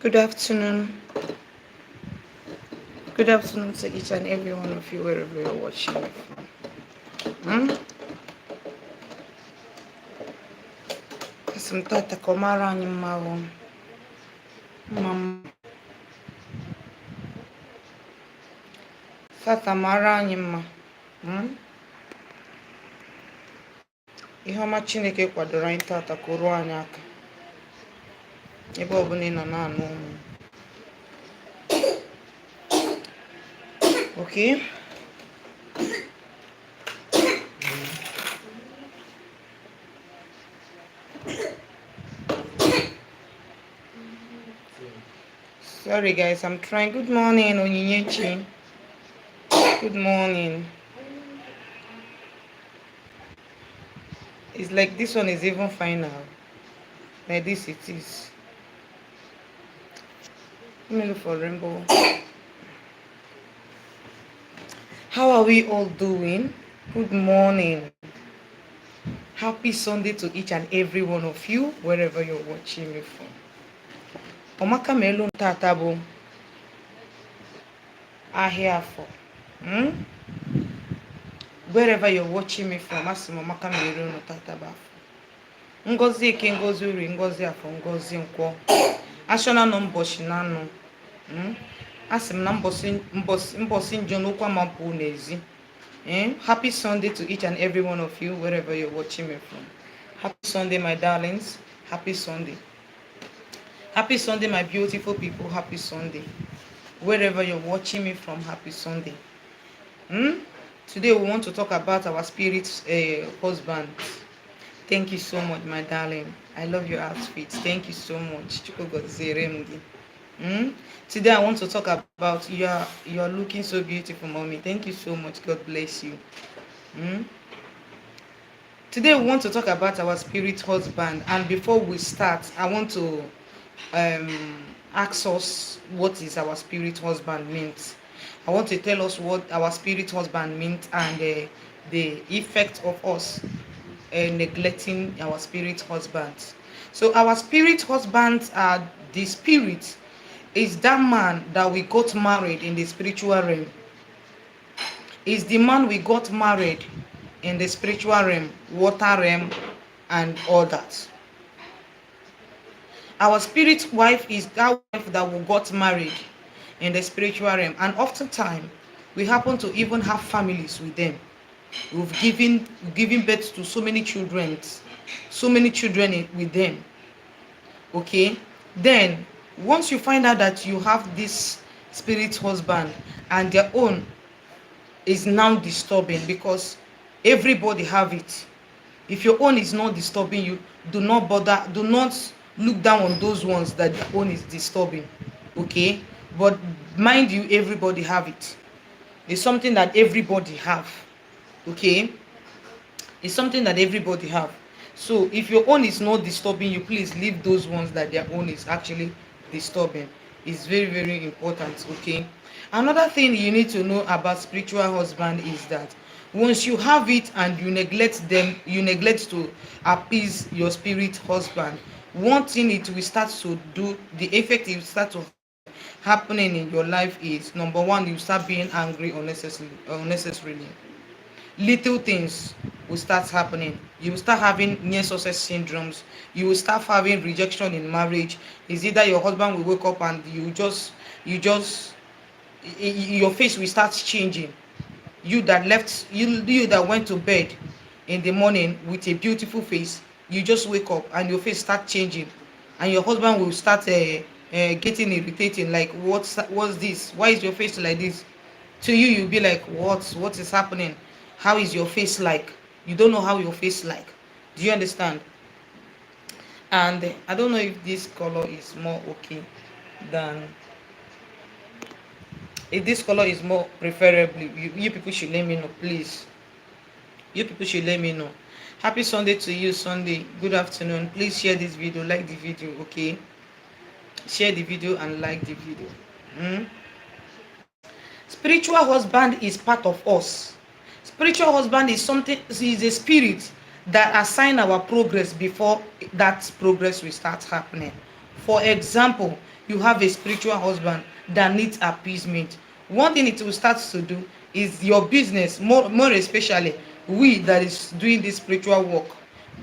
Good afternoon. Good afternoon to each and every one of you wherever you're watching me from. Kasi mtata ko marani mao. Mama. Tata marani ma. Ihe ọma Chineke kwadoro anyị tata ka o ruo anyị aka. Ebe ọ bụla ị nọ na-anụ ụmụ. Okay? Sorry guys, I'm trying. Good morning, Onyinyechi. Good morning. It's like this one is even final. Like this it is. Let me look for rainbow. How are we all doing? Good morning. Happy Sunday to each and every one of you, wherever you're watching me from. Omaka melon tatabo. Ahiafo. Wherever you're watching me from, asimo omaka melon tataba. Ngozi eke ngozi uri ngozi afọ ngozi nkwo. Ashona no mboshi nanu. Asim na mbosi njo n'okwa mampu n'ezi. Happy Sunday to each and every one of you, wherever you're watching me from. Happy Sunday, my darlings. Happy Sunday. Happy Sunday, my beautiful people. Happy Sunday. Wherever you're watching me from, happy Sunday. Today we want to talk about our spirit husband. Thank you so much, my darling. I love your outfit. Thank you so much. Today I want to talk about you're looking so beautiful, mommy. Thank you so much. God bless you. Today we want to talk about our spirit husband, and before we start, I want to ask us what is our spirit husband means. I want to tell us what our spirit husband means and the effect of us neglecting our spirit husbands. So our spirit husbands are the spirit is that man that we got married in the spiritual realm. Is the man we got married in the spiritual realm, water realm, and all that. Our spirit wife is that wife that we got married in the spiritual realm, and oftentimes we happen to even have families with them. We've given birth to so many children with them. Okay, then once you find out that you have this spirit husband and their own is now disturbing, because everybody have it. If your own is not disturbing you, do not look down on those ones that their own is disturbing. Okay, but mind you, everybody have it. It's something that everybody have. Okay, it's something that everybody have. So if your own is not disturbing you, please leave those ones that their own is actually disturbing. It's very, very important. Okay, another thing you need to know about spiritual husband is that once you have it and you neglect them, you neglect to appease your spirit husband, one thing it will start to do, the effect it will start to happening in your life is, number one, you start being angry unnecessarily. Little things will start happening. You will start having near success syndromes. You will start having rejection in marriage. Is either your husband will wake up and your face will start changing. You that went to bed in the morning with a beautiful face, you just wake up and your face start changing, and your husband will start getting irritating, like what's this, why is your face like this? To you, you'll be like, what is happening? How is your face like? You don't know how your face like. Do you understand? And I don't know if this color is more okay than, if this color is more preferably, you people should let me know, please. You people should let me know. Happy Sunday to you. Sunday, good afternoon. Please share this video, like the video. Okay, share the video and like the video. Spiritual husband is part of us. Spiritual husband is a spirit that assign our progress before that progress will start happening. For example, you have a spiritual husband that needs appeasement. One thing it will start to do is your business, more especially we that is doing this spiritual work,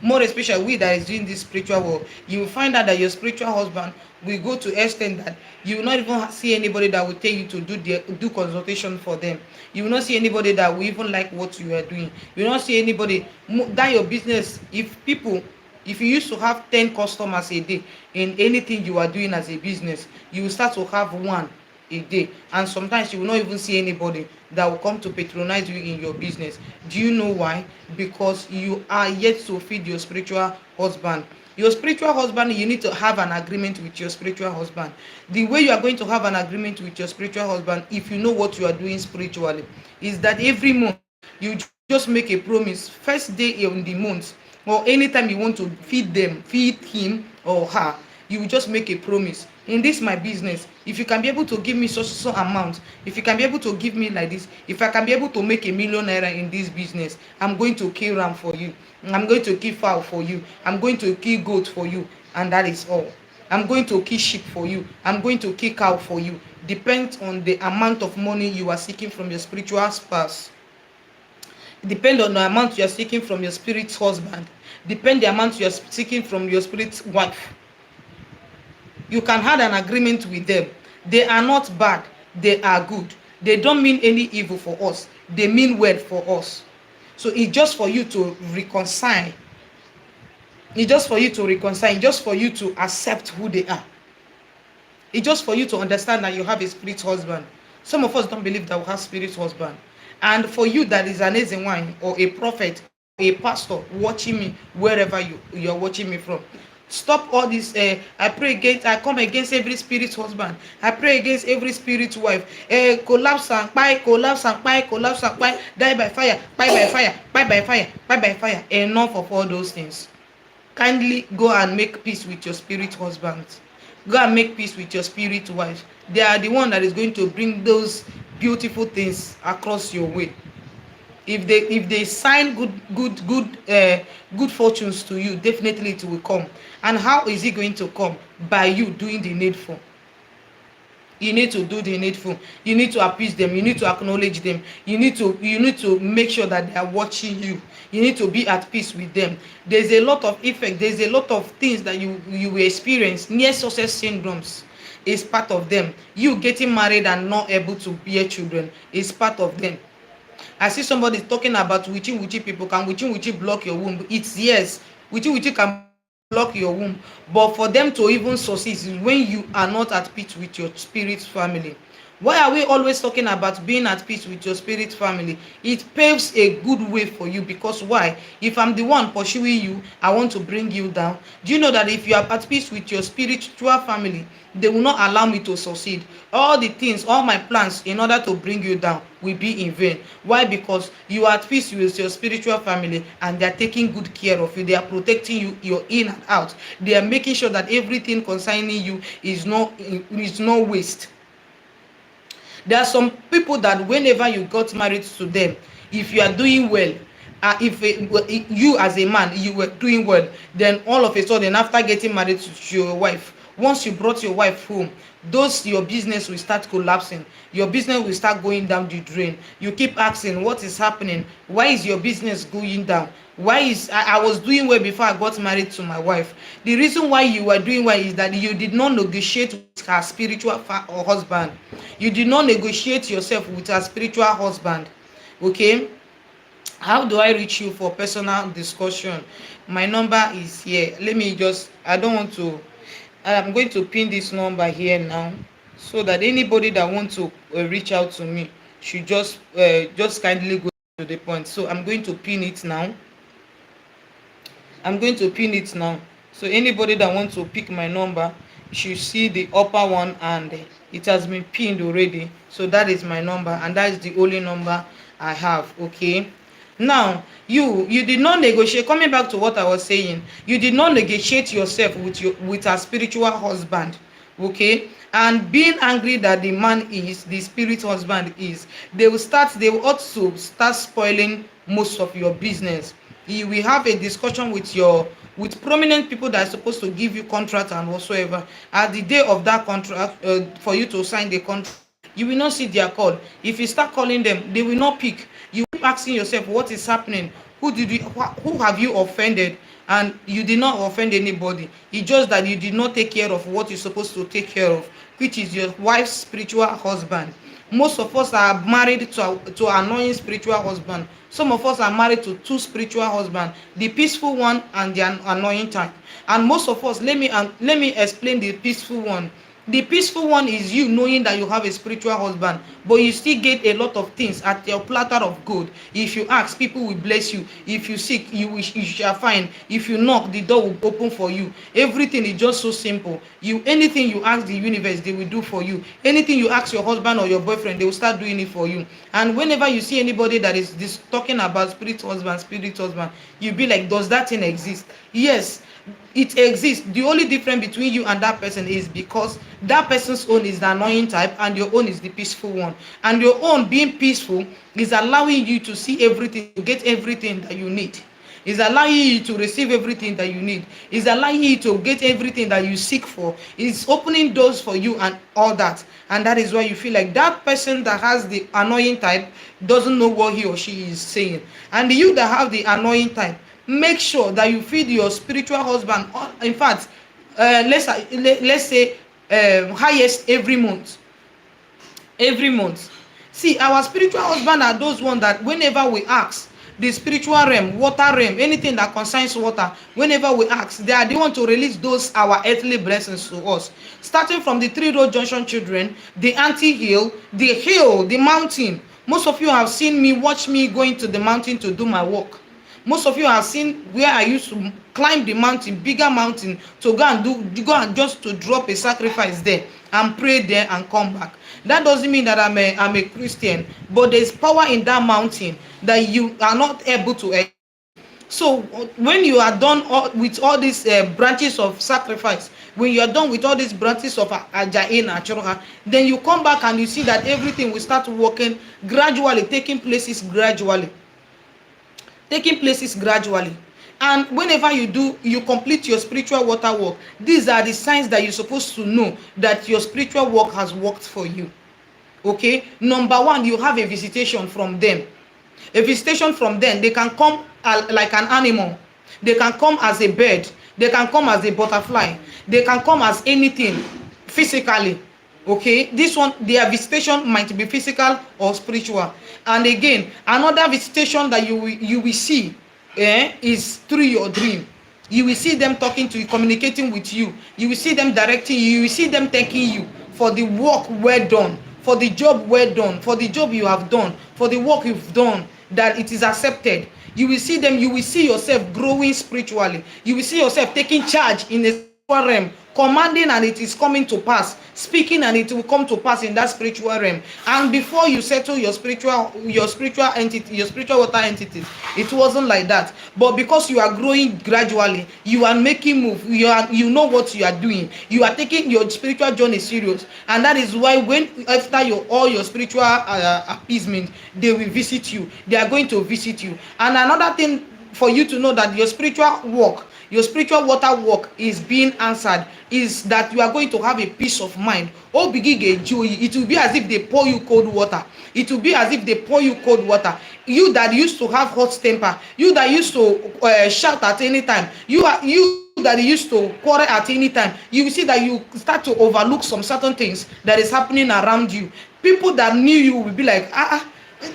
more especially we that is doing this spiritual work, you will find out that your spiritual husband will go to extent that you will not even see anybody that will tell you to do consultation for them. You will not see anybody that will even like what you are doing. You will not see anybody that your business, if you used to have 10 customers a day in anything you are doing as a business, you will start to have one a day, and sometimes you will not even see anybody that will come to patronize you in your business. Do you know why? Because you are yet to feed your spiritual husband. Your spiritual husband, you need to have an agreement with your spiritual husband. The way you are going to have an agreement with your spiritual husband, if you know what you are doing spiritually, is that every month you just make a promise. First day in the month, or anytime you want to feed him or her, you will just make a promise. In this my business, if you can be able to give me so amount, if you can be able to give me like this, if I can be able to make a 1,000,000 naira in this business, I'm going to kill ram for you, I'm going to kill fowl for you, I'm going to kill goat for you, and that is all. I'm going to kill sheep for you, I'm going to kill cow for you. Depends on the amount of money you are seeking from your spiritual spouse. Depend on the amount you are seeking from your spirit husband. Depend the amount you are seeking from your spirit wife. You can have an agreement with them. They are not bad, they are good. They don't mean any evil for us, they mean well for us. So it's just for you to reconcile. It's just for you to reconcile. It's just for you to accept who they are. It's just for you to understand that you have a spirit husband. Some of us don't believe that we have spirit husband. And for you that is an Ezenwine or a prophet or a pastor watching me wherever you're watching me from, stop all this. I come against every spirit husband. I pray against every spirit wife. Collapse and pie, collapse and pie, collapse and pie, die by fire, pie by fire, pie by fire, pie by fire. Enough of all those things. Kindly go and make peace with your spirit husband. Go and make peace with your spirit wife. They are the one that is going to bring those beautiful things across your way. If they sign good fortunes to you, definitely it will come. And how is it going to come? By you doing the needful. You need to do the needful. You need to appease them. You need to acknowledge them. You need to make sure that they are watching you. You need to be at peace with them. There's a lot of effect. There's a lot of things that you will experience. Near success syndromes is part of them. You getting married and not able to bear children is part of them. I see somebody talking about witchy people. Can witchy block your womb? It's yes. Witchy can block your womb, but for them to even succeed is when you are not at peace with your spirit family. Why are we always talking about being at peace with your spirit family? It paves a good way for you, because why? If I'm the one pursuing you, I want to bring you down. Do you know that if you are at peace with your spiritual family, they will not allow me to succeed? All the things, all my plans in order to bring you down will be in vain. Why? Because you are at peace with your spiritual family, and they are taking good care of you. They are protecting you, your in and out. They are making sure that everything concerning you is not waste. There are some people that whenever you got married to them, if you are doing well, if you as a man you were doing well, then all of a sudden after getting married to your wife, once you brought your wife home, your business will start collapsing. Your business will start going down the drain. You keep asking, what is happening? Why is your business going down? Why is I was doing well before I got married to my wife? The reason why you were doing well is that you did not negotiate with her spiritual or husband. You did not negotiate yourself with her spiritual husband. Okay? How do I reach you for personal discussion? My number is here. I don't want to, I'm going to pin this number here now, so that anybody that wants to reach out to me should just kindly go to the point. So I'm going to pin it now. So anybody that wants to pick my number should see the upper one, and it has been pinned already. So that is my number, and that is the only number I have. Okay? Now, you did not negotiate. Coming back to what I was saying, you did not negotiate yourself with a spiritual husband. Okay? And being angry that the spirit husband is, they will also start spoiling most of your business. You will have a discussion with your with prominent people that are supposed to give you contract and whatsoever. At the day of that contract, for you to sign the contract, you will not see their call. If you start calling them, they will not pick. You keep asking yourself, what is happening? Who have you offended? And you did not offend anybody. It's just that you did not take care of what you're supposed to take care of, which is your wife's spiritual husband. Most of us are married to annoying spiritual husband. Some of us are married to two spiritual husbands, the peaceful one and the annoying type. And most of us, let me explain the peaceful one. The peaceful one is you knowing that you have a spiritual husband, but you still get a lot of things at your platter of gold. If you ask, people will bless you. If you seek, you shall find. If you knock, the door will open for you. Everything is just so simple. Anything you ask the universe, they will do for you. Anything you ask your husband or your boyfriend, they will start doing it for you. And whenever you see anybody that is this talking about spirit husband, you be like, does that thing exist? Yes, it exists. The only difference between you and that person is because that person's own is the annoying type and your own is the peaceful one. And your own being peaceful is allowing you to see everything, to get everything that you need. Is allowing you to receive everything that you need. Is allowing you to get everything that you seek for. Is opening doors for you and all that. And that is why you feel like that person that has the annoying type doesn't know what he or she is saying. And you that have the annoying type, make sure that you feed your spiritual husband. In fact, let's say highest every month. See, our spiritual husband are those ones that whenever we ask, the spiritual realm, water realm, anything that concerns water, whenever we ask, they are the one to release those our earthly blessings to us. Starting from the 3 road junction children, the hill, the mountain. Most of you have seen me, watch me going to the mountain to do my work. Most of you have seen where I used to climb the mountain, bigger mountain, to go and just to drop a sacrifice there and pray there and come back. That doesn't mean that I'm a Christian, but there's power in that mountain that you are not able to. So when you are done with all these branches of sacrifice, when you are done with all these branches of ajain achoroha, then you come back and you see that everything will start working gradually, taking places gradually. And whenever you complete your spiritual water work, these are the signs that you're supposed to know that your spiritual work has worked for you. Okay, number one, you have a visitation from them. They can come like an animal, they can come as a bird, they can come as a butterfly, they can come as anything physically. Okay, this one, their visitation might be physical or spiritual. And again, another visitation that you will see is through your dream. You will see them talking to you, communicating with you. You will see them directing you. You will see them thanking you for the work well done, for the job well done, for the job you have done, for the work you've done, that it is accepted. You will see them. You will see yourself growing spiritually. You will see yourself taking charge in a spiritual realm, commanding and it is coming to pass, speaking and it will come to pass in that spiritual realm. And before you settle your spiritual entity, your spiritual water entities, it wasn't like that. But because you are growing gradually, you are making move, you know what you are doing, you are taking your spiritual journey serious. And that is why when after all your spiritual appeasement, they will visit you. They are going to visit you. And another thing for you to know that your spiritual work, your spiritual water work is being answered, is that you are going to have a peace of mind. Oh, it will be as if they pour you cold water. It will be as if they pour you cold water. You that used to have hot temper, you that used to shout at any time, you that used to quarrel at any time, you will see that you start to overlook some certain things that is happening around you. People that knew you will be like,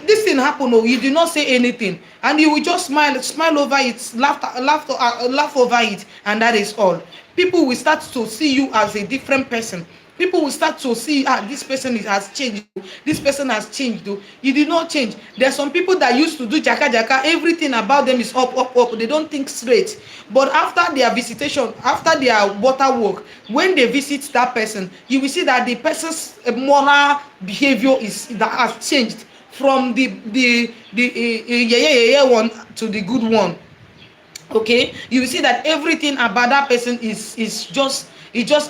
this thing happened, oh, you did not say anything, and you will just smile over it, laugh over it, and that is all. People will start to see you as a different person. People will start to see, this person has changed, this person has changed, though. You did not change. There are some people that used to do jaka, everything about them is up, they don't think straight. But after their visitation, after their water work, when they visit that person, you will see that the person's moral behavior that has changed from the one to the good one. Okay, you will see that everything about that person is just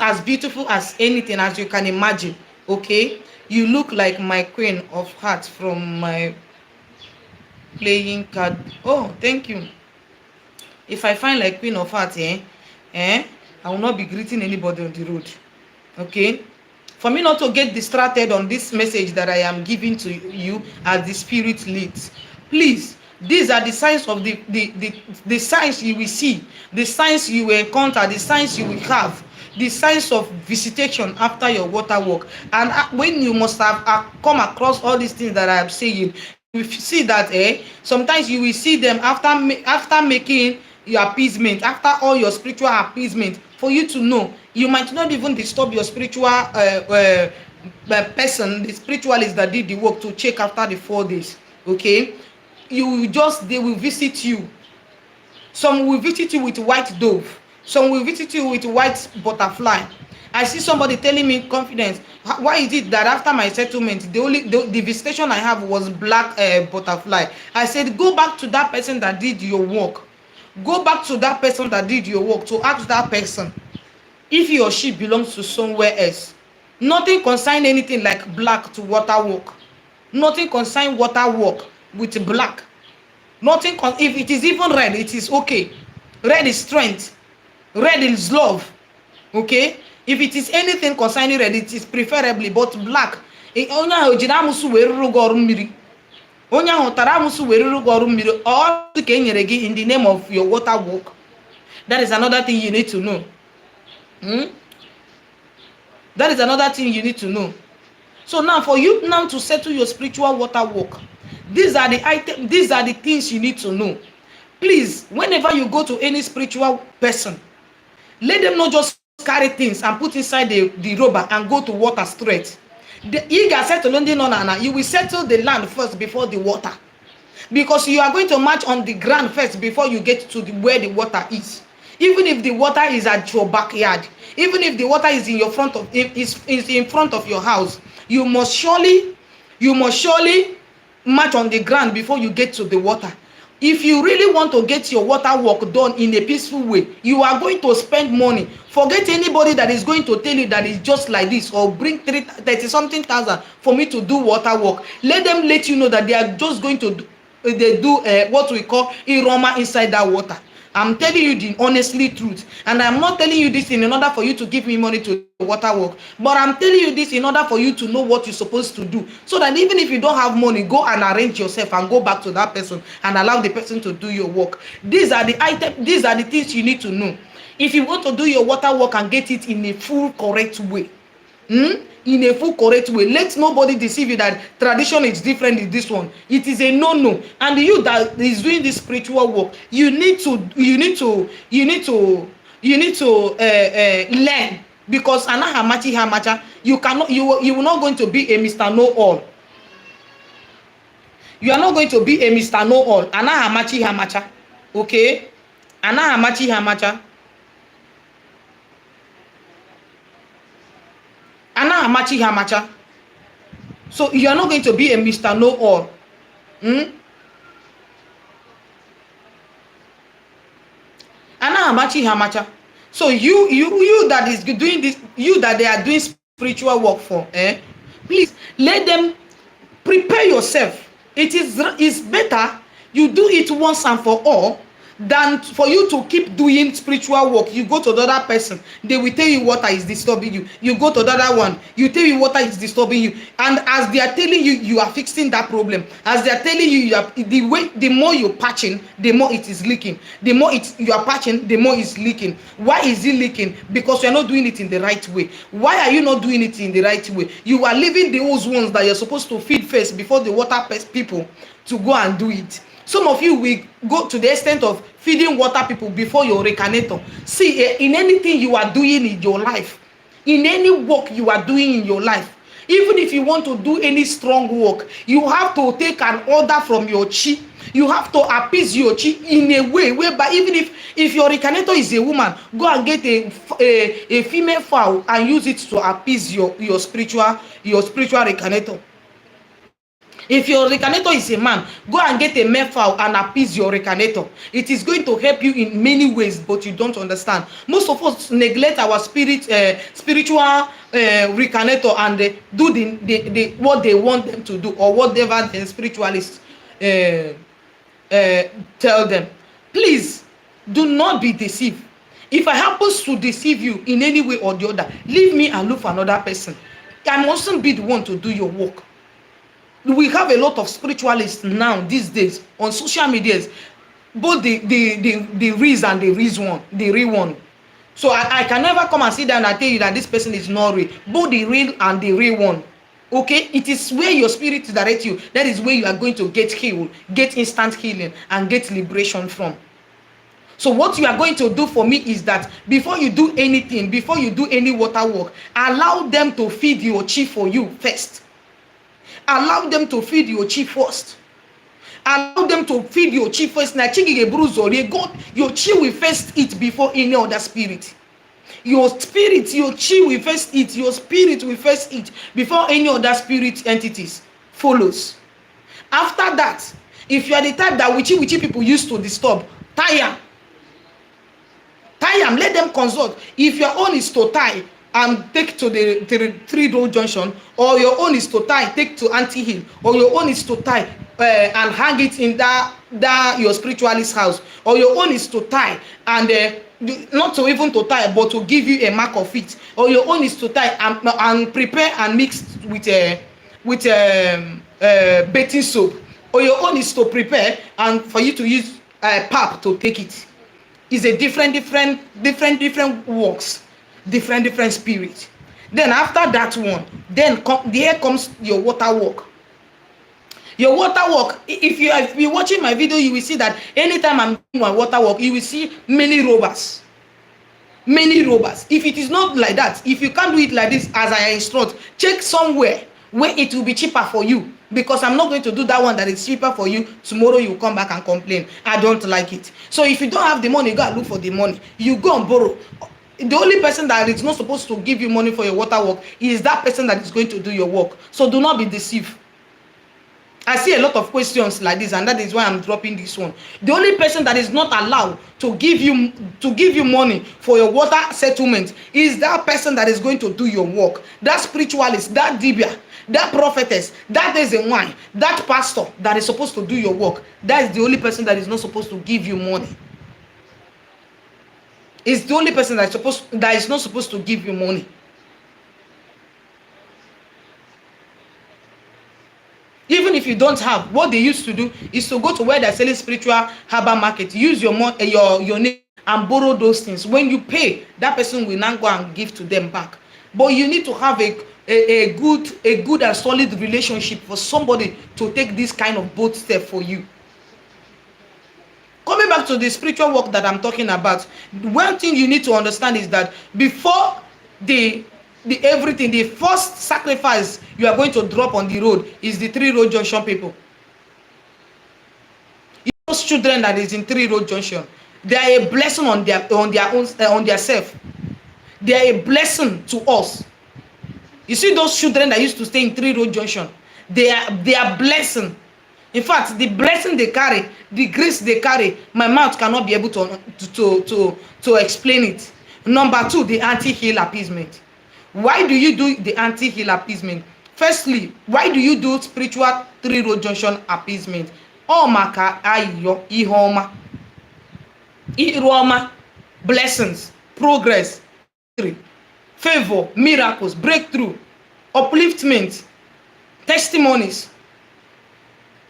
as beautiful as anything as you can imagine. Okay, you look like my queen of hearts from my playing card. Oh, thank you. If I find like Queen of Hearts, I will not be greeting anybody on the road. Okay, for me not to get distracted on this message that I am giving to you as the Spirit leads. Please, these are the signs of the signs you will see, the signs you will encounter, the signs you will have, the signs of visitation after your water walk. And when you must have come across all these things that I am saying, you will see that sometimes you will see them after making your appeasement, after all your spiritual appeasement, for you to know. You might not even disturb your spiritual person, the spiritualist that did the work, to check after the 4 days. Okay, they will visit you. Some will visit you with white dove, some will visit you with white butterfly. I see somebody telling me confidence, why is it that after my settlement the visitation I have was black butterfly? I said, go back to that person that did your work. Go back to that person that did your work to ask that person if he or she belongs to somewhere else. Nothing concern anything like black to water work. Nothing concern water work with black. Nothing if it is even red, it is okay. Red is strength, red is love. Okay, if it is anything concerning red, it is preferably. But black, onye ahụ jiri amụsụ wee rụrụ gị ọrụ mmiri, onye ahụ tara amụsụ wee rụrụ gị ọrụ mmiri, ọ ka e nyere gị in the name of your water work. That is another thing you need to know. That is another thing you need to know. So now, for you now to settle your spiritual water work, these are the things you need to know. Please, whenever you go to any spiritual person, let them not just carry things and put inside the rubber and go to water straight. You will settle the land first before the water, because you are going to march on the ground first before you get to where the water is. Even if the water is at your backyard, even if the water is in your front of is in front of your house, you must surely march on the ground before you get to the water. If you really want to get your water work done in a peaceful way, you are going to spend money. Forget anybody that is going to tell you that it's just like this, or bring 30 something thousand for me to do water work. Let them let you know that they are just going to do what we call iroma inside that water. I'm telling you the honestly truth, and I'm not telling you this in order for you to give me money to water work, but I'm telling you this in order for you to know what you're supposed to do, so that even if you don't have money, go and arrange yourself and go back to that person and allow the person to do your work. These are the things you need to know if you want to do your water work and get it in a full correct way. In a full correct way. Let nobody deceive you that tradition is different in this one. It is a no. And you that is doing this spiritual work, you need to learn, because you will not going to be a Mr. Know All. You are not going to be a Mr. Know All. Okay, so you are not going to be a Mr. Know All. So you that is doing this, you that they are doing spiritual work for, please let them prepare yourself. It's better you do it once and for all than for you to keep doing spiritual work. You go to the other person, they will tell you water is disturbing you. You go to the other one, you tell you water is disturbing you. And as they are telling you, you are fixing that problem. As they are telling you, the more you're patching, the more it is leaking. The more you are patching, the more it's leaking. Why is it leaking? Because you're not doing it in the right way. Why are you not doing it in the right way? You are leaving those ones that you're supposed to feed first before the water people to go and do it. Some of you will go to the extent of feeding water people before your recarnator. See, in anything you are doing in your life, in any work you are doing in your life, even if you want to do any strong work, you have to take an order from your chi. You have to appease your chi in a way whereby even if your recarnator is a woman, go and get a female fowl and use it to appease your spiritual recarnator. If your recarnator is a man, go and get a male fowl and appease your recarnator. It is going to help you in many ways, but you don't understand. Most of us neglect our spiritual recarnator and do the what they want them to do, or whatever the spiritualists tell them. Please, Do not be deceived. If I happens to deceive you in any way or the other, leave me and look for another person. I mustn't be the one to do your work. We have a lot of spiritualists now these days on social medias, both the real and the real one. So I can never come and sit down and tell you that this person is not real. Both the real and the real one. Okay, it is where your spirit directs you. That is where you are going to get healed, get instant healing, and get liberation from. So what you are going to do for me is that before you do anything, before you do any water work, allow them to feed your chi for you first. Allow them to feed your chi first. Allow them to feed your chi first. Na chi gige bruzo God, your chi will first eat before any other spirit. Your spirit, your chi will first eat. Your spirit will first eat before any other spirit entities follows. After that, if you are the type that witchy people used to disturb, tie am, let them consult. If your own is to tie and take to the three road junction, or your own is to tie, take to anti-hill, or your own is to tie and hang it in that your spiritualist house, or your own is to tie and not to even to tie but to give you a mark of it, or your own is to tie and prepare and mix with bathing soap, or your own is to prepare and for you to use pap to take it. Is a different works, different spirit. Then after that one, then there comes your water work. Your water work, if you have been watching my video, you will see that anytime I'm doing my water work, you will see many robbers. If it is not like that, if you can't do it like this as I instruct, check somewhere where it will be cheaper for you, because I'm not going to do that one that is cheaper for you. Tomorrow you come back and complain, I don't like it. So if you don't have the money, go and look for the money. You go and borrow. The only person that is not supposed to give you money for your water work is that person that is going to do your work. So do not be deceived. I see a lot of questions like this, and that is why I'm dropping this one. The only person that is not allowed to give you money for your water settlement is that person that is going to do your work. That spiritualist, that dibia, that prophetess, that is a wine, that pastor that is supposed to do your work. That is the only person that is not supposed to give you money. It's the only person that is not supposed to give you money. Even if you don't have, what they used to do is to go to where they're selling spiritual herbal market, use your name and borrow those things. When you pay, that person will now go and give to them back. But you need to have a good and solid relationship for somebody to take this kind of bold step for you. Coming back to the spiritual work that I'm talking about, one thing you need to understand is that before the first sacrifice you are going to drop on the road is the 3 road junction people. Those children that is in 3 road junction, they are a blessing on their self. They are a blessing to us. You see those children that used to stay in 3 road junction, they are blessing. In fact, the blessing they carry, the grace they carry, my mouth cannot be able to explain it. Number 2, the anti-heal appeasement. Why do you do the anti-heal appeasement? Firstly, why do you do spiritual 3 road junction appeasement? Maka ayo ihoma, iroma, blessings, progress, favor, miracles, breakthrough, upliftment, testimonies.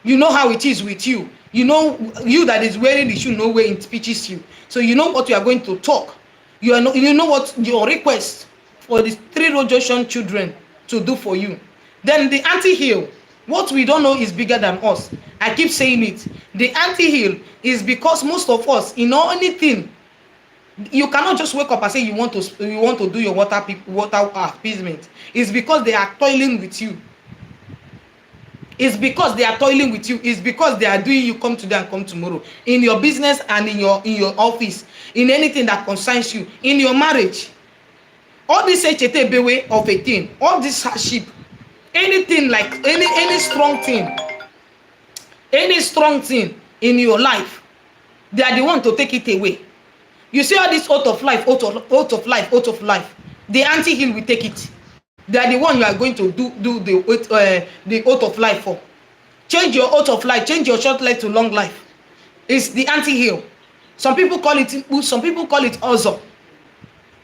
You know how it is with you. You know, you that is wearing the shoe know where it pitches you. So you know what you are going to talk. You know what your request for the 3 road junction children to do for you. Then the anti-heal. What we don't know is bigger than us. I keep saying it. The anti-heal is because most of us, in anything, you cannot just wake up and say you want to do your water appeasement. It's because they are toiling with you. It's because they are toiling with you. It's because they are doing you come today and come tomorrow. In your business and in your office, in anything that concerns you, in your marriage. All this way of a thing, all this hardship, anything like any strong thing in your life, they are the one to take it away. You see all this out of life, the anti-heal will take it. They are the one you are going to do the oath of life for. Change your oath of life, change your short life to long life. It's the anti-heal. Some people call it mkpu, some people call it ozo.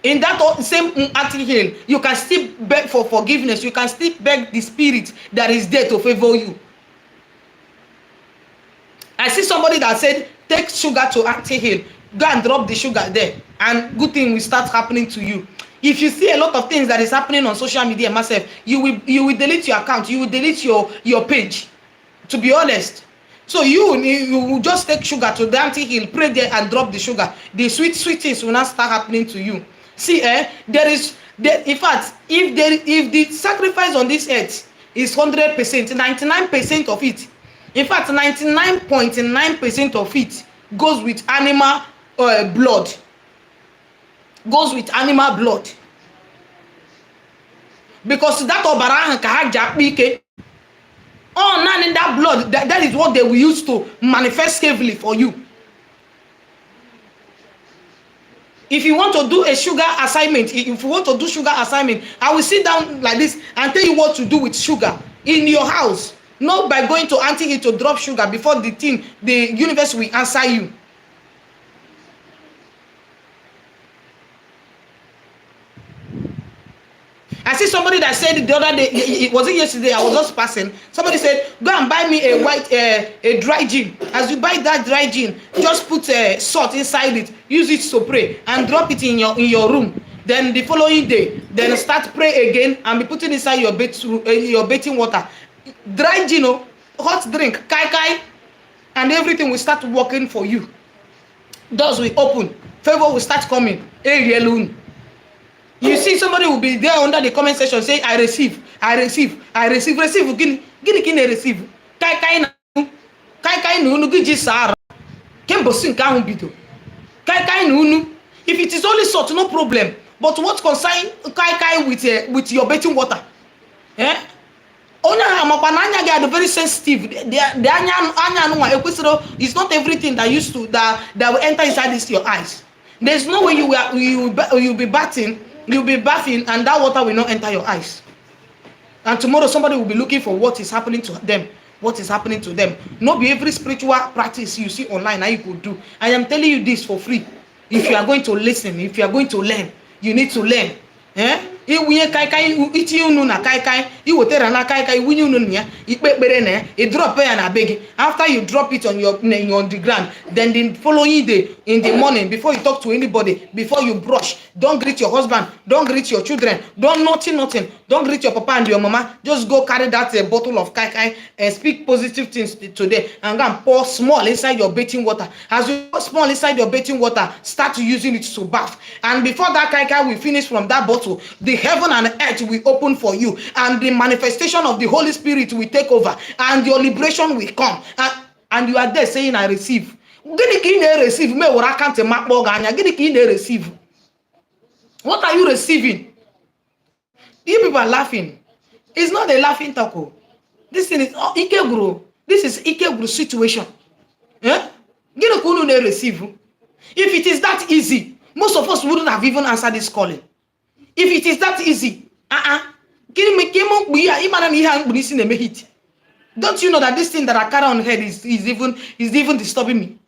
In that same anti-heal, you can still beg for forgiveness. You can still beg the spirit that is there to favor you. I see somebody that said, take sugar to anti-heal. Go and drop the sugar there, and good thing will start happening to you. If you see a lot of things that is happening on social media, myself, you will delete your account, you will delete your page, to be honest. So you will just take sugar to the anti-heal, pray there and drop the sugar. The sweet things will not start happening to you. See, in fact, if the sacrifice on this earth is 100%, 99% of it, in fact 99.9% of it goes with animal blood, goes with animal blood, because that ọbara ahụ ka ha ji akpa ike. Oh, none in that blood, that is what they will use to manifest heavily for you. If you want to do a sugar assignment, if you want to do sugar assignment, I will sit down like this and tell you what to do with sugar in your house. Not by going to anti-heal to drop sugar before the universe will answer you. I see somebody that said the other day, it was yesterday, I was just passing. Somebody said, go and buy me a dry gin. As you buy that dry gin, just put salt inside it, use it to pray, and drop it in your room. Then the following day, then start pray again and be putting inside your bathing water. Dry gin, hot drink, kai, and everything will start working for you. Doors will open, favor will start coming. You see, somebody will be there under the comment section saying, I receive. Receive. Gini receive. Kai no giji sara. Kembo sink ahun bido. Kai no. If it is only salt, no problem. But what concern kai with your bathing water? Eh? Onya amakwana anya ga are very sensitive. The anya no ekwesiro is not everything that will enter inside your eyes. There's no way you'll be bathing. You'll be bathing and that water will not enter your eyes. And tomorrow somebody will be looking for what is happening to them. What is happening to them. Not be every spiritual practice you see online that you could do. I am telling you this for free. If you are going to listen, if you are going to learn, you need to learn. Iwunye kai iti unu na kai iwotera na kai iwunye unu nya ikpekpere na drop ya na begi. After you drop it on the ground, then the following day in the morning, before you talk to anybody, before you brush, don't greet your husband, don't greet your children, don't nothing, don't greet your papa and your mama. Just go carry that bottle of kai and speak positive things today, and go and pour small inside your bathing water. As you pour small inside your bathing water, start using it to bath. And before that kai will finish from that bottle, the heaven and earth will open for you, and the manifestation of the Holy Spirit will take over, and your liberation will come, and you are there saying, I receive. Receive. Receive. What are you receiving? You people are laughing. It's not a laughing talk. This thing is Ikeguru. This is Ikeguru situation. Receive. If it is that easy, most of us wouldn't have even answered this calling. If it is that easy, don't you know that this thing that I carry on head is even disturbing me?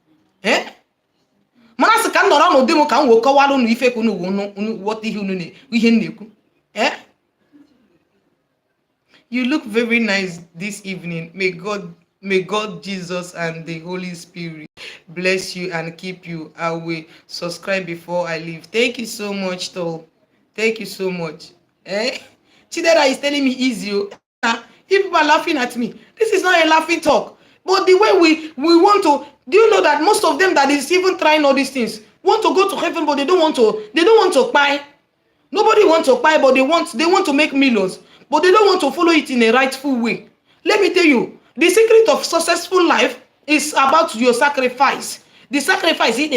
You look very nice this evening. May God, Jesus, and the Holy Spirit bless you and keep you. I will subscribe before I leave. Thank you so much, though. Thank you so much. Chidera is telling me easy. People are laughing at me. This is not a laughing talk. But the way we want to, do you know that most of them that is even trying all these things want to go to heaven, but they don't want to buy. Nobody wants to buy, but they want to make millions, but they don't want to follow it in a rightful way. Let me tell you, the secret of successful life is about your sacrifice. The sacrifice is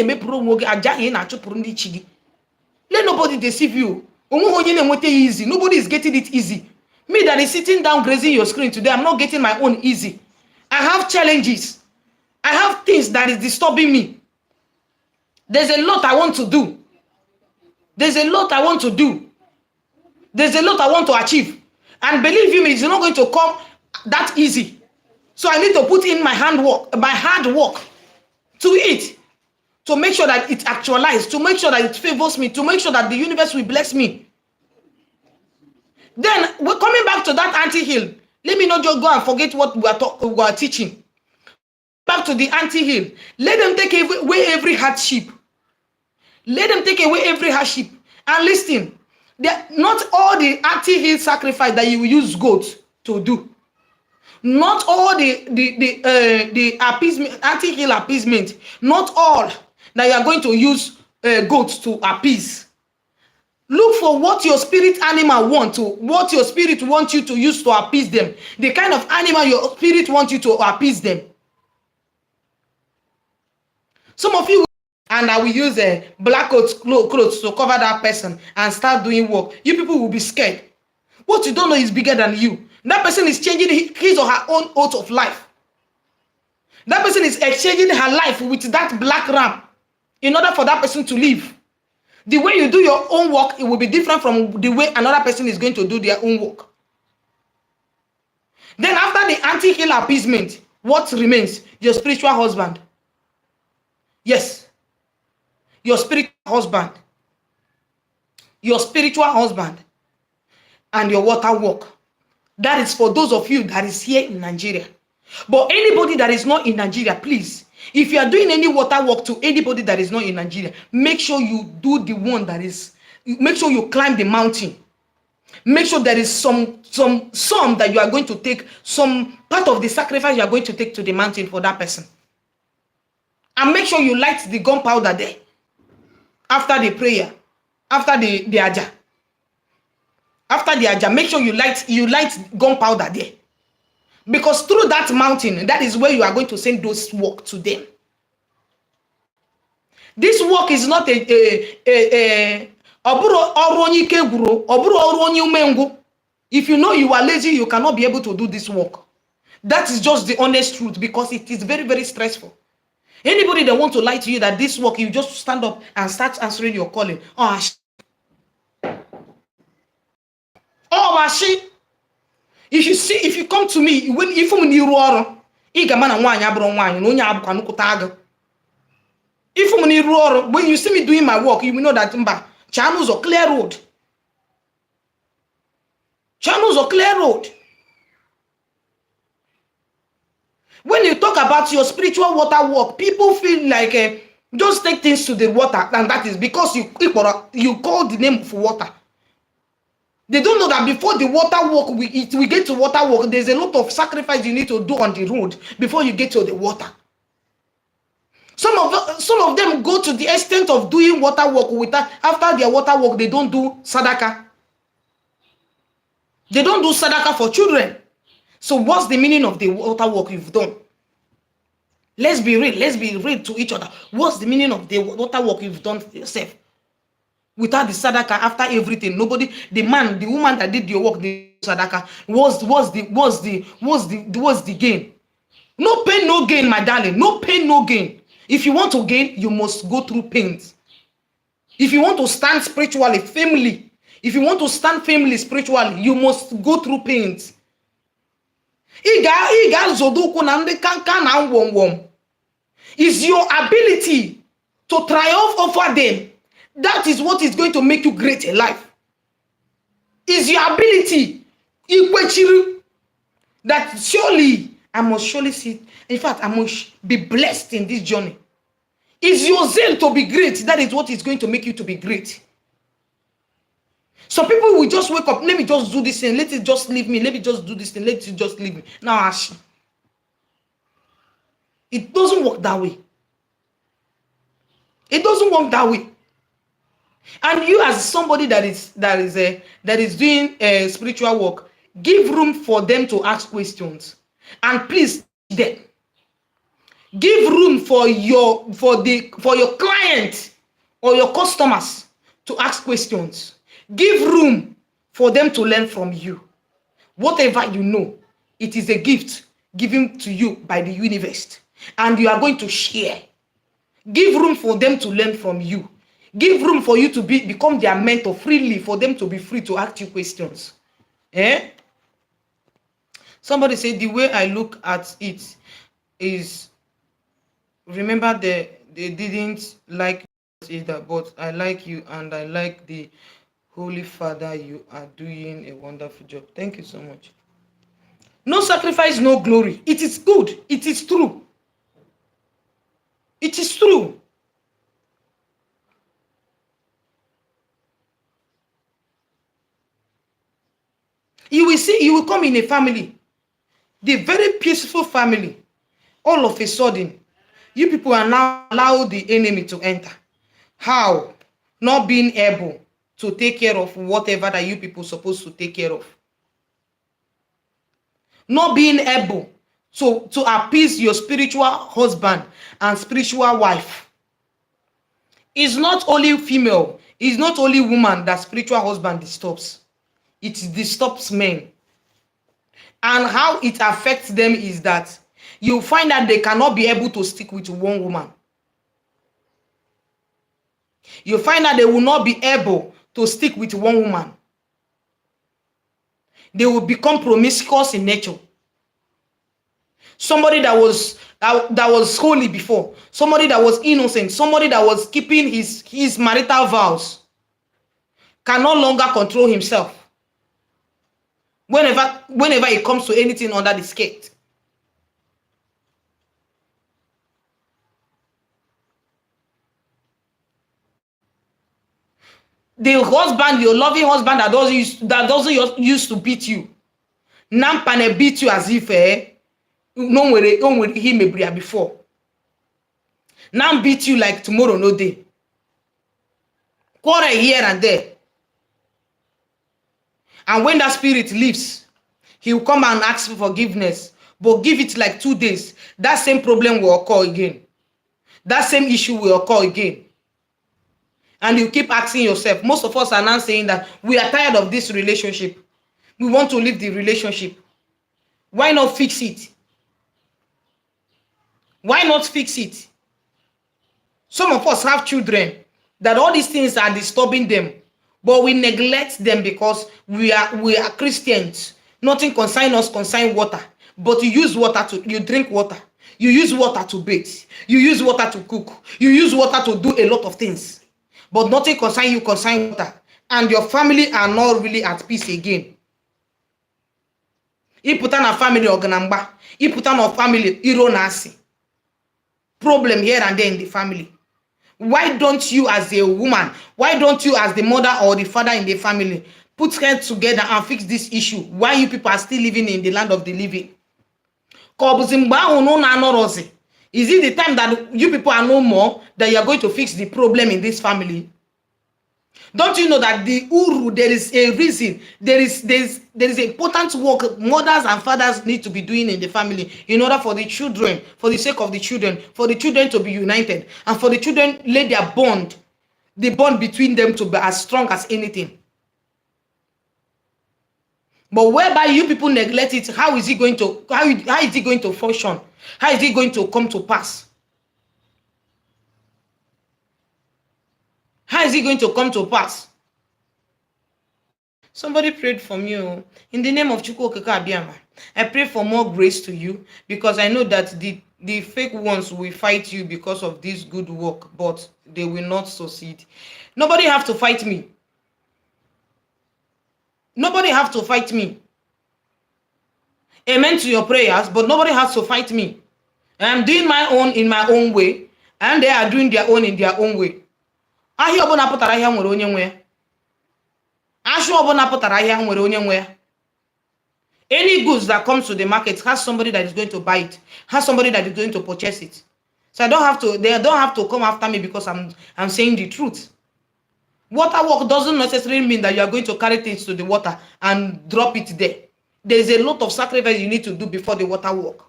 let nobody deceive you. Easy. Nobody is getting it easy. Me that is sitting down grazing your screen today, I'm not getting my own easy. I have challenges. I have things that is disturbing me. There's a lot I want to do. There's a lot I want to do. There's a lot I want to achieve. And believe you me, it's not going to come that easy. So I need to put in my hard work to it. to make sure that it actualizes, to make sure that it favors me, to make sure that the universe will bless me. Then we're coming back to that anti-heal. Let me not just go and forget what we are teaching. Back to the anti-heal. Let them take away every hardship. Let them take away every hardship. And listen, not all the anti-heal sacrifice that you will use goats to do. Not all the appeasement, anti-heal appeasement. Not all that you are going to use goats to appease. Look for what your spirit animal want to, what your spirit wants you to use to appease them. The kind of animal your spirit wants you to appease them. Some of you, and I will use black clothes to cover that person and start doing work. You people will be scared. What you don't know is bigger than you. That person is changing his or her own oath of life. That person is exchanging her life with that black ram in order for that person to live. The way you do your own work, it will be different from the way another person is going to do their own work. Then after the anti-heal appeasement, what remains? Your spiritual husband. Yes. Your spiritual husband. Your spiritual husband. And your water work. That is for those of you that is here in Nigeria. But anybody that is not in Nigeria, please, if you are doing any water work to anybody that is not in Nigeria, make sure you do the one that is, make sure you climb the mountain. Make sure there is some that you are going to take, some part of the sacrifice you are going to take to the mountain for that person. And make sure you light the gunpowder there. After the prayer, after the aja. After the aja, make sure you light gunpowder there. Because through that mountain, that is where you are going to send those work to them. This work is not if you know you are lazy, you cannot be able to do this work. That is just the honest truth, because it is very, very stressful. Anybody that want to lie to you that this work, you just stand up and start answering your calling. If you come to me, when if you when you see me doing my work, you will know that channels are clear road. Channels are clear road. When you talk about your spiritual water work, people feel like just take things to the water, and that is because you call the name of water. They don't know that before the water work, we get to water work, there's a lot of sacrifice you need to do on the road before you get to the water. Some of them go to the extent of doing water work without, after their water work, they don't do sadaka. They don't do sadaka for children. So what's the meaning of the water work you've done? Let's be real. Let's be real to each other. What's the meaning of the water work you've done for yourself? Without the sadaka, after everything, nobody, the woman that did your work, the sadaka, was the gain. No pain, no gain, my darling. No pain, no gain. If you want to gain, you must go through pains. If you want to stand spiritually, family, if you want to stand family spiritually, you must go through pains. Is your ability to triumph over them. That is what is going to make you great in life. Is your ability that surely I must surely see. In fact, I must be blessed in this journey. Is your zeal to be great? That is what is going to make you to be great. Some people will just wake up, let me just do this thing, let it just leave me, let me just do this thing, let it just leave me. Now, it doesn't work that way. It doesn't work that way. And you, as somebody that is doing spiritual work, give room for them to ask questions, and please them. Give room for your client or your customers to ask questions. Give room for them to learn from you. Whatever you know, it is a gift given to you by the universe, and you are going to share. Give room for them to learn from you. Give room for you to become their mentor freely, for them to be free to ask you questions. Somebody said the way I look at it is, remember they didn't like either, but I like you and I like the Holy Father. You are doing a wonderful job. Thank you so much. No sacrifice, no glory. It is good. It is true. It is true. You will see, you will come in a family, the very peaceful family. All of a sudden, you people are now allow the enemy to enter. How? Not being able to take care of whatever that you people supposed to take care of. Not being able to appease your spiritual husband and spiritual wife. It's not only female, it's not only woman that spiritual husband disturbs. It disturbs men. And how it affects them is that you find that they cannot be able to stick with one woman. You find that they will not be able to stick with one woman. They will become promiscuous in nature. Somebody that was holy before, somebody that was innocent, somebody that was keeping his marital vows, can no longer control himself whenever it comes to anything under the skirt. The husband, your loving husband that doesn't used to beat you, now can beat you as if no nwere he mebiri before. Now beat you like tomorrow no day. Quarrel here and there. And when that spirit leaves, he will come and ask for forgiveness. But give it like 2 days. That same problem will occur again. That same issue will occur again. And you keep asking yourself, most of us are now saying that we are tired of this relationship. We want to leave the relationship. Why not fix it? Why not fix it? Some of us have children that all these things are disturbing them, but we neglect them because we are Christians. Nothing concern us, concern water. But you drink water. You use water to bathe. You use water to cook. You use water to do a lot of things. But nothing concern you, concern water. And your family are not really at peace again. You put on a family organamba. You put on a family ironasi. Problem here and there in the family. Why don't you as a woman, why don't you as the mother or the father in the family put heads together and fix this issue? Why you people are still living in the land of the living? Is it the time that you people are no more that you are going to fix the problem in this family? Don't you know that the uru, there is a reason, there is important work mothers and fathers need to be doing in the family in order for the children, for the sake of the children, for the children to be united, and for the children let their bond, the bond between them to be as strong as anything. But whereby you people neglect it, how is it going to function? How is it going to come to pass? How is it going to come to pass? Somebody prayed for me. In the name of Chukwu Okike Abiyama, I pray for more grace to you, because I know that the fake ones will fight you because of this good work, but they will not succeed. Nobody have to fight me. Nobody have to fight me. Amen to your prayers, but nobody has to fight me. I'm doing my own in my own way, and they are doing their own in their own way. Ahịa ọbụla pụtara ahịa nwere onye nwe ya. Ashu ọbụla pụtara ahịa nwere onye nwe ya. Any goods that comes to the market has somebody that is going to buy it, has somebody that is going to purchase it. So they don't have to come after me because I'm saying the truth. Water work doesn't necessarily mean that you are going to carry things to the water and drop it there. There's a lot of sacrifice you need to do before the water work.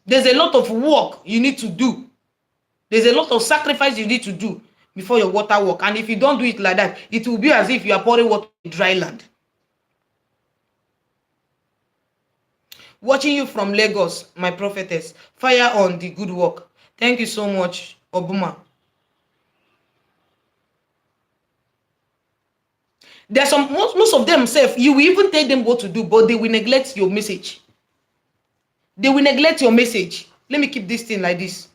There's a lot of work you need to do. There's a lot of sacrifice you need to do before your water work. And if you don't do it like that, it will be as if you are pouring water in dry land. Watching you from Lagos, my prophetess. Fire on the good work. Thank you so much, Obuma. There's most of them say you will even tell them what to do, but they will neglect your message. They will neglect your message. Let me keep this thing like this.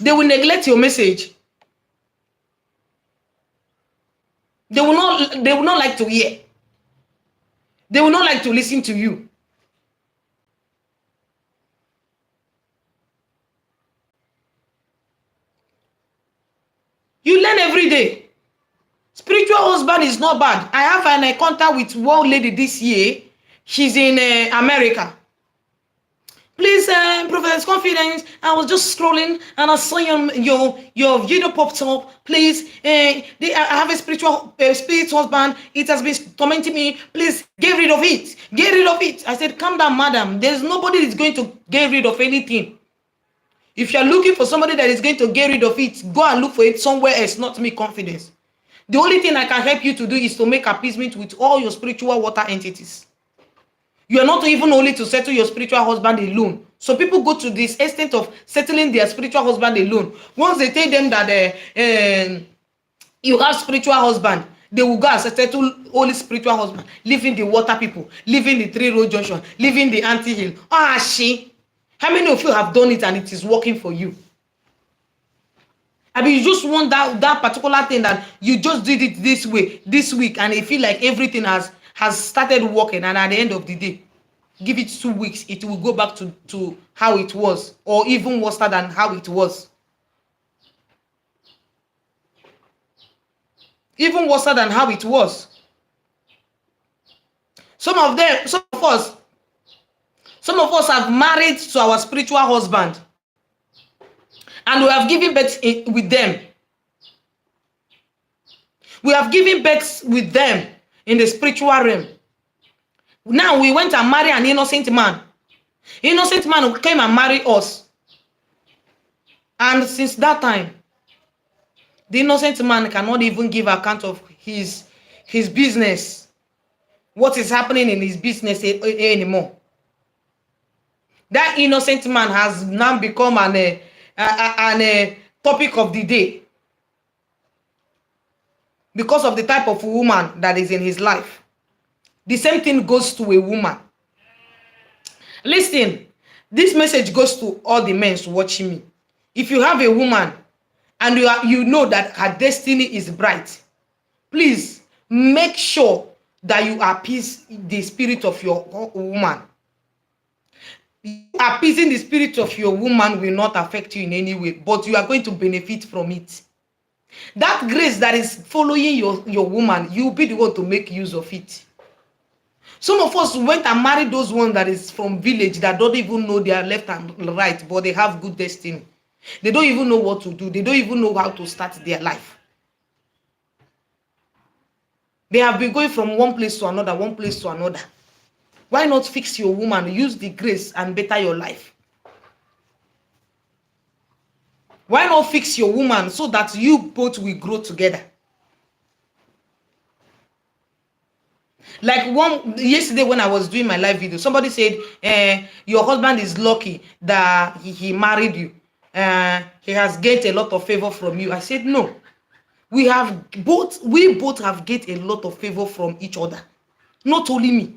They will neglect your message. They will not like to hear. They will not like to listen to you. You learn every day. Spiritual husband is not bad. I have an encounter with one lady this year. She's in America. Please, Prophetess Confidence, I was just scrolling and I saw your video popped up. Please, I have a spirit husband. It has been tormenting me. Please, get rid of it. Get rid of it. I said, calm down, madam. There's nobody that's going to get rid of anything. If you're looking for somebody that is going to get rid of it, go and look for it somewhere else, not me, Confidence. The only thing I can help you to do is to make appeasement with all your spiritual water entities. You are not even only to settle your spiritual husband alone. So people go to this extent of settling their spiritual husband alone. Once they tell them that you have spiritual husband, they will go and settle only spiritual husband, leaving the water people, leaving the 3 road junction, leaving the anti-hill. How many of you have done it and it is working for you? I mean, you just want that particular thing that you just did it this way, this week, and you feel like everything has started working, and at the end of the day, give it 2 weeks, it will go back to how it was, or even worse than how it was. Even worse than how it was. Some of us have married to our spiritual husband, and we have given birth with them. We have given birth with them in the spiritual realm. Now we went and married an innocent man. Innocent man who came and married us. And since that time, the innocent man cannot even give account of his business. What is happening in his business anymore. That innocent man has now become an topic of the day. Because of the type of woman that is in his life. The same thing goes to a woman. Listen, this message goes to all the men watching me. If you have a woman and you know that her destiny is bright, please make sure that you appease the spirit of your woman. Appeasing the spirit of your woman will not affect you in any way, but you are going to benefit from it. That grace that is following your woman, you'll be the one to make use of it. Some of us went and married those ones that is from village that don't even know their left and right, but they have good destiny. They don't even know what to do. They don't even know how to start their life. They have been going from one place to another, one place to another. Why not fix your woman, use the grace and better your life? Why not fix your woman so that you both will grow together? Like yesterday when I was doing my live video, somebody said, your husband is lucky that he married you. He has gained a lot of favor from you. I said, no. We both have gained a lot of favor from each other. Not only me.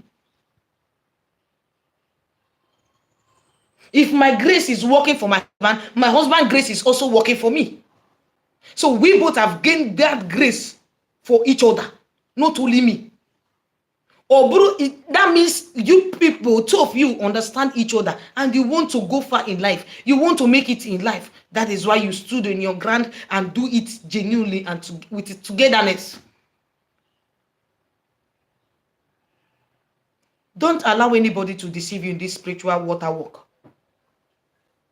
If my grace is working for my husband's grace is also working for me. So we both have gained that grace for each other. Not only me. Or bro, that means you people, 2 of you understand each other and you want to go far in life. You want to make it in life. That is why you stood in your ground and do it genuinely and with togetherness. Don't allow anybody to deceive you in this spiritual water walk.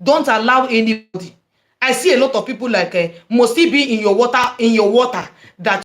Don't allow anybody. I see a lot of people like must he be in your water that